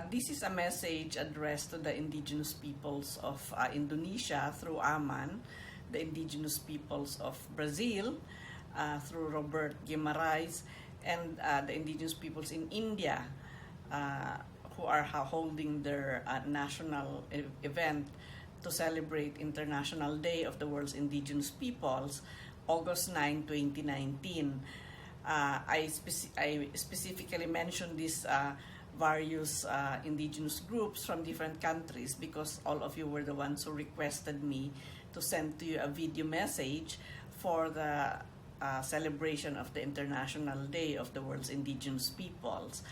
This is a message addressed to the indigenous peoples of Indonesia through Aman, the indigenous peoples of Brazil through Robert Guimaraes, and the indigenous peoples in India who are holding their national event to celebrate International Day of the World's Indigenous Peoples, August 9, 2019. I specifically mentioned these various indigenous groups from different countries because all of you were the ones who requested me to send to you a video message for the celebration of the International Day of the World's Indigenous Peoples.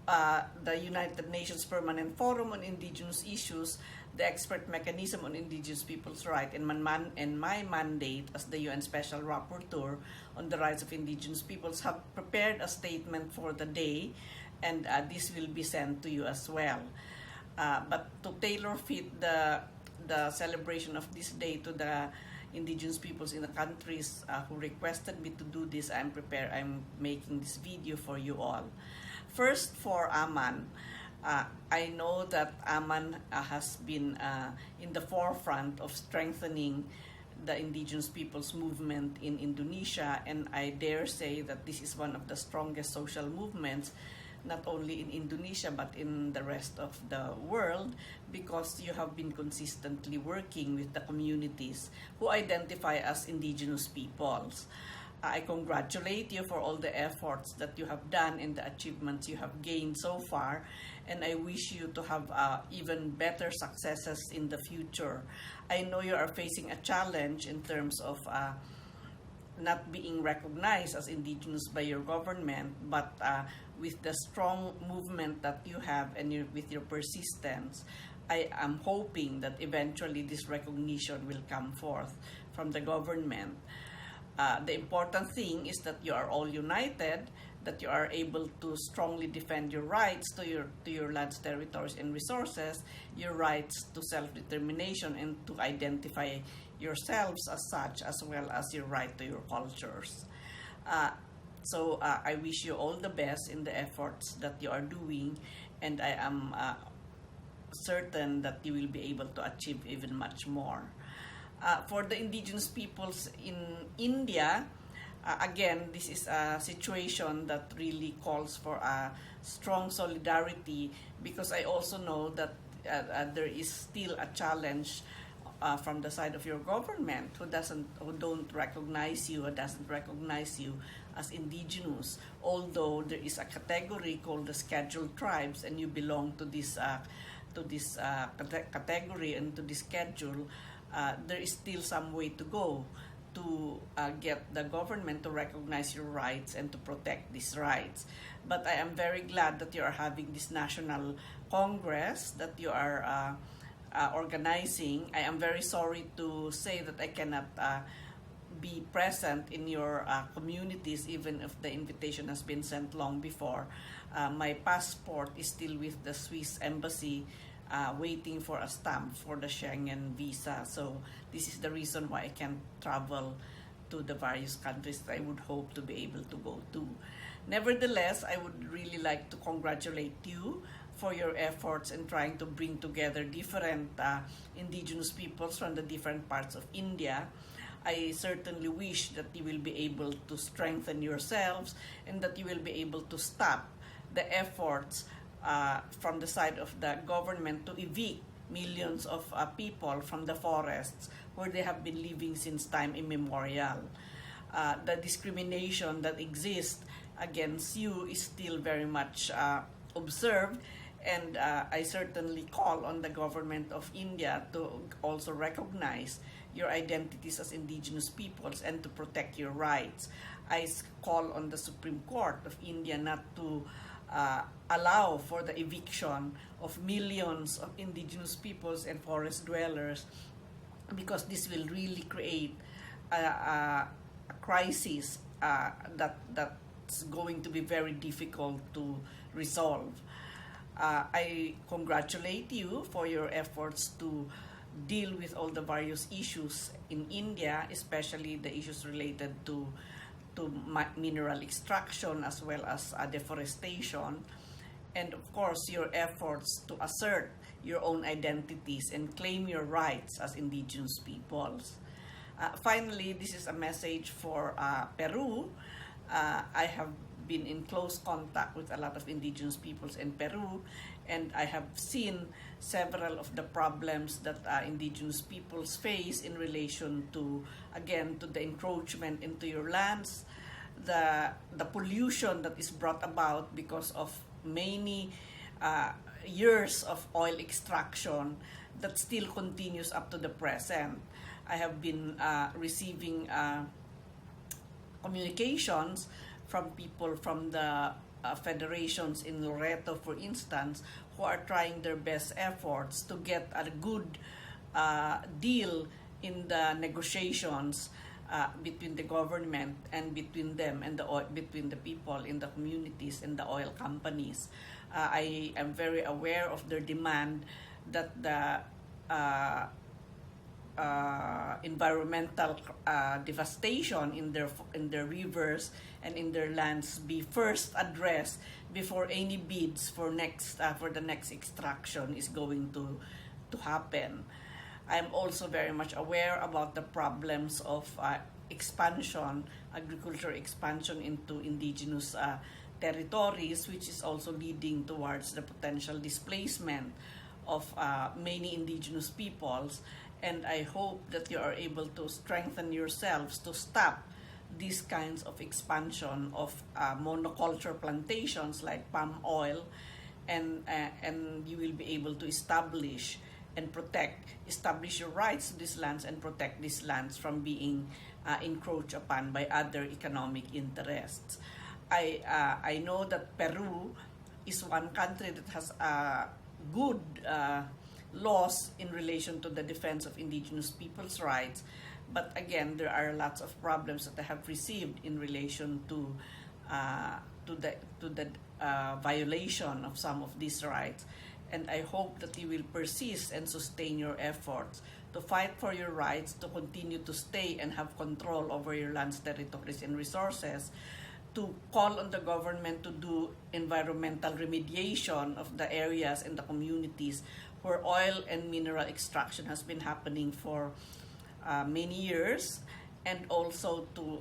The United Nations Permanent Forum on Indigenous Issues, the Expert Mechanism on Indigenous Peoples' Rights, and my mandate as the UN Special Rapporteur on the Rights of Indigenous Peoples have prepared a statement for the day, and this will be sent to you as well. But to tailor fit the celebration of this day to the indigenous peoples in the countries who requested me to do this, I'm making this video for you all. First, for Aman, I know that Aman has been in the forefront of strengthening the indigenous peoples movement in Indonesia, and I dare say that this is one of the strongest social movements not only in Indonesia but in the rest of the world, because you have been consistently working with the communities who identify as indigenous peoples. I congratulate you for all the efforts that you have done and the achievements you have gained so far, and I wish you to have even better successes in the future. I know you are facing a challenge in terms of not being recognized as indigenous by your government, but with the strong movement that you have and with your persistence, I am hoping that eventually this recognition will come forth from the government. The important thing is that you are all united, that you are able to strongly defend your rights to your lands, territories, and resources, your rights to self-determination, and to identify yourselves as such, as well as your right to your cultures. So I wish you all the best in the efforts that you are doing, and I am certain that you will be able to achieve even much more. For the indigenous peoples in India, again, this is a situation that really calls for a strong solidarity, because I also know that there is still a challenge from the side of your government who don't recognize you or doesn't recognize you as indigenous, although there is a category called the scheduled tribes, and you belong to this category and to this schedule. There is still some way to go to get the government to recognize your rights and to protect these rights. But I am very glad that you are having this national congress that you are organizing. I am very sorry to say that I cannot be present in your communities, even if the invitation has been sent long before. My passport is still with the Swiss embassy, waiting for a stamp for the Schengen visa. So this is the reason why I can't travel to the various countries that I would hope to be able to go to. Nevertheless, I would really like to congratulate you for your efforts in trying to bring together different indigenous peoples from the different parts of India. I certainly wish that you will be able to strengthen yourselves and that you will be able to stop the efforts from the side of the government to evict millions of people from the forests where they have been living since time immemorial. The discrimination that exists against you is still very much observed, and I certainly call on the government of India to also recognize your identities as indigenous peoples and to protect your rights. I call on the Supreme Court of India not to allow for the eviction of millions of indigenous peoples and forest dwellers, because this will really create a crisis that's going to be very difficult to resolve. I congratulate you for your efforts to deal with all the various issues in India, especially the issues related to mineral extraction as well as deforestation. and of course your efforts to assert your own identities and claim your rights as indigenous peoples. Finally, this is a message for Peru. I have been in close contact with a lot of indigenous peoples in Peru, and I have seen several of the problems that indigenous peoples face in relation to, again, to the encroachment into your lands, the pollution that is brought about because of many years of oil extraction that still continues up to the present. I have been receiving communications from people from the federations in Loreto, for instance, who are trying their best efforts to get a good deal in the negotiations between the government and between them and between the people in the communities and the oil companies. I am very aware of their demand that the environmental devastation in their rivers and in their lands be first addressed before any bids for the next extraction is going to happen. I'm also very much aware about the problems of agriculture expansion into indigenous territories, which is also leading towards the potential displacement of many indigenous peoples. And I hope that you are able to strengthen yourselves to stop these kinds of expansion of monoculture plantations like palm oil, and you will be able to establish your rights to these lands and protect these lands from being encroached upon by other economic interests. I know that Peru is one country that has good laws in relation to the defense of indigenous people's rights, but again, there are lots of problems that I have received in relation to the violation of some of these rights. And I hope that you will persist and sustain your efforts to fight for your rights, to continue to stay and have control over your lands, territories, and resources, to call on the government to do environmental remediation of the areas and the communities where oil and mineral extraction has been happening for many years, and also to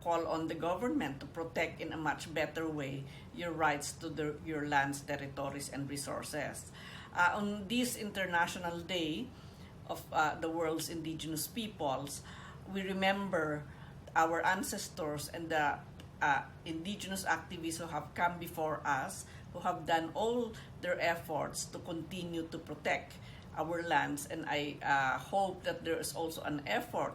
call on the government to protect in a much better way your rights to your lands, territories, and resources. On this International Day of the world's indigenous peoples, we remember our ancestors and the indigenous activists who have come before us, who have done all their efforts to continue to protect our lands. And I hope that there is also an effort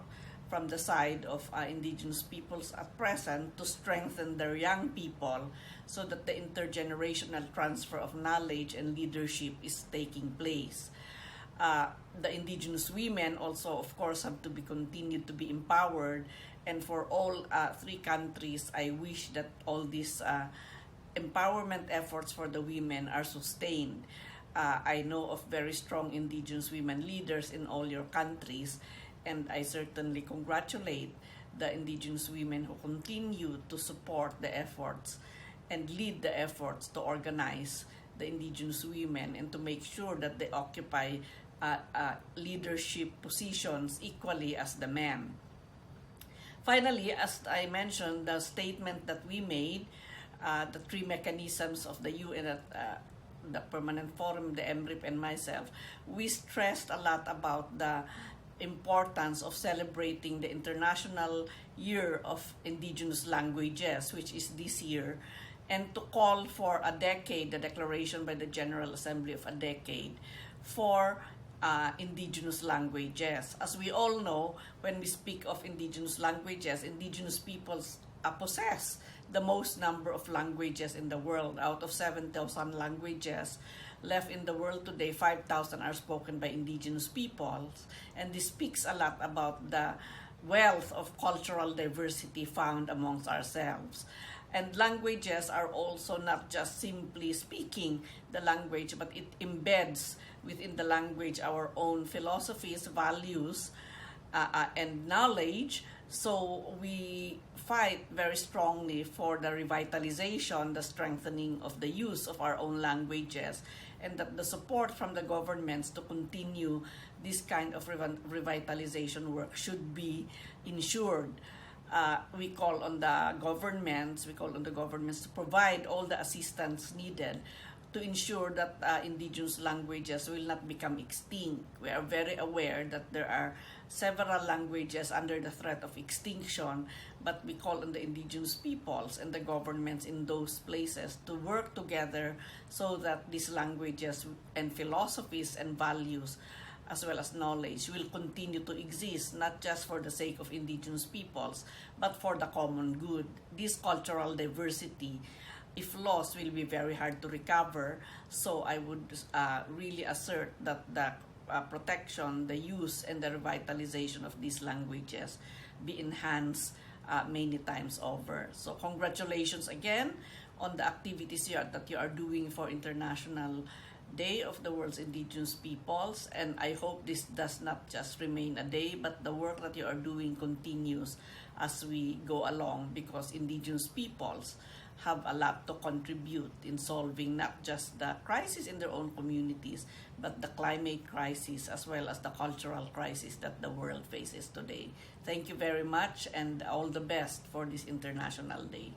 from the side of indigenous peoples at present to strengthen their young people so that the intergenerational transfer of knowledge and leadership is taking place. The indigenous women also, of course, have to be continued to be empowered. And for all three countries, I wish that all these empowerment efforts for the women are sustained. I know of very strong indigenous women leaders in all your countries, and I certainly congratulate the indigenous women who continue to support the efforts and lead the efforts to organize the indigenous women and to make sure that they occupy leadership positions equally as the men. Finally, as I mentioned, the statement that we made, the three mechanisms of the UN, the Permanent Forum, the MRIP, and myself, we stressed a lot about the importance of celebrating the International Year of Indigenous Languages, which is this year, and to call for a decade, the declaration by the General Assembly of a decade, for indigenous languages. As we all know, when we speak of indigenous languages, indigenous peoples possess the most number of languages in the world. Out of 7,000 languages left in the world today, 5,000 are spoken by indigenous peoples. And this speaks a lot about the wealth of cultural diversity found amongst ourselves. And languages are also not just simply speaking the language, but it embeds within the language our own philosophies, values, and knowledge. So we fight very strongly for the revitalization, the strengthening of the use of our own languages, and that the support from the governments to continue this kind of revitalization work should be ensured. We call on the governments to provide all the assistance needed to ensure that indigenous languages will not become extinct. We are very aware that there are several languages under the threat of extinction, but we call on the indigenous peoples and the governments in those places to work together so that these languages and philosophies and values as well as knowledge will continue to exist, not just for the sake of indigenous peoples, but for the common good. This cultural diversity, if lost, will be very hard to recover. So I would really assert that the protection, the use, and the revitalization of these languages be enhanced many times over. So congratulations again on the activities that you are doing for International Day of the World's Indigenous Peoples, and I hope this does not just remain a day, but the work that you are doing continues as we go along, because indigenous peoples have a lot to contribute in solving not just the crisis in their own communities, but the climate crisis as well as the cultural crisis that the world faces today. Thank you very much, and all the best for this International Day.